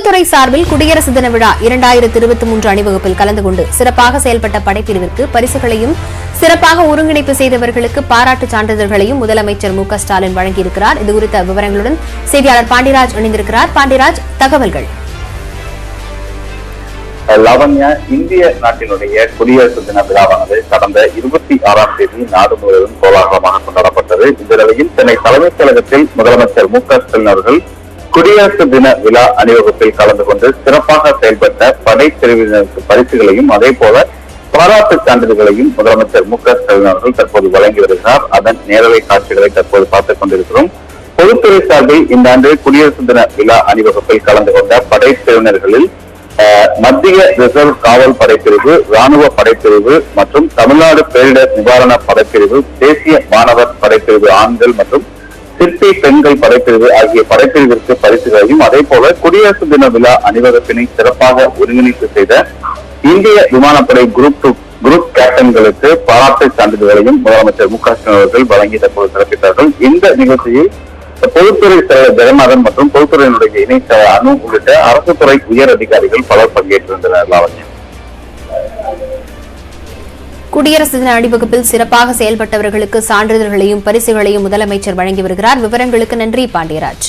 பொதுத்துறை சார்பில் குடியரசு தின விழா 2023 அணிவகுப்பில் கலந்து கொண்டு சிறப்பாக செயல்பட்ட படைப்பிரிவிற்கு பரிசுகளையும் சிறப்பாக ஒருங்கிணைப்பு செய்தவர்களுக்கு பாராட்டுச் சான்றிதழ்களையும் முதலமைச்சர் மு க ஸ்டாலின் வழங்கியிருக்கிறார். இதுகுறித்த விவரங்களுடன் செய்தியாளர் பாண்டிராஜ் இணைந்திருக்கிறார். பாண்டிராஜ், தகவல்கள். லாவண்யா, இந்திய நாட்டினுடைய குடியரசு தின விழாவானது கடந்த 26ஆம் தேதி நாடு முழுவதும் கோலாகலமாக கொண்டாடப்பட்டது. இந்த நிலையில் சென்னை தலைமைச் செயலகத்தில் முதலமைச்சர் மு க ஸ்டாலின் அவர்கள் குடியரசு தின விழா அணிவகுப்பில் கலந்து கொண்டு சிறப்பாக செயல்பட்ட படைப்பிரிவினருக்கு பரிசுகளையும் அதே போல பாராட்டு சான்றிதழ்களையும் முதலமைச்சர் மு க ஸ்டாலின் அவர்கள் தற்போது வழங்கி வருகிறார். அதன் நேரலை காட்சிகளை தற்போது பார்த்துக் கொண்டிருக்கிறோம். பொதுத்துறை சார்பில் இந்த ஆண்டு குடியரசு தின விழா அணிவகுப்பில் கலந்து கொண்ட படைப்பிரிவினர்களில் மத்திய ரிசர்வ் காவல் படைப்பிரிவு, ராணுவ படைப்பிரிவு மற்றும் தமிழ்நாடு பேரிடர் நிவாரண படைப்பிரிவு, தேசிய மாணவர் படைப்பிரிவு ஆண்கள் மற்றும் சிற்பி பெண்கள் படைப்பிரிவு ஆகிய படைப்பிரிவிற்கு பரிசுகளையும் அதே போல குடியரசு தின விழா அணிவகுப்பினை சிறப்பாக ஒருங்கிணைப்பு செய்த இந்திய விமானப்படை குரூப் கேப்டன்களுக்கு பாராட்டு சான்றிதழ்களையும் முதலமைச்சர் மு க ஸ்டாலின் அவர்கள் வழங்கி தற்போது சிறப்பித்தார்கள். இந்த நிகழ்ச்சியில் பொதுத்துறை செயலர் ஜெகநாதன் மற்றும் பொதுத்துறையினுடைய இணை செயலர் அனு உள்ளிட்ட அரசு துறை உயர் அதிகாரிகள் பலர் பங்கேற்றிருந்தனர். லாவண்யா, குடியரசு தின அணிவகுப்பில் சிறப்பாக செயல்பட்டவர்களுக்கு சான்றிதழ்களையும் பரிசுகளையும் முதலமைச்சர் வழங்கி வருகிறார். விவரங்களுக்கு நன்றி பாண்டியராஜ்.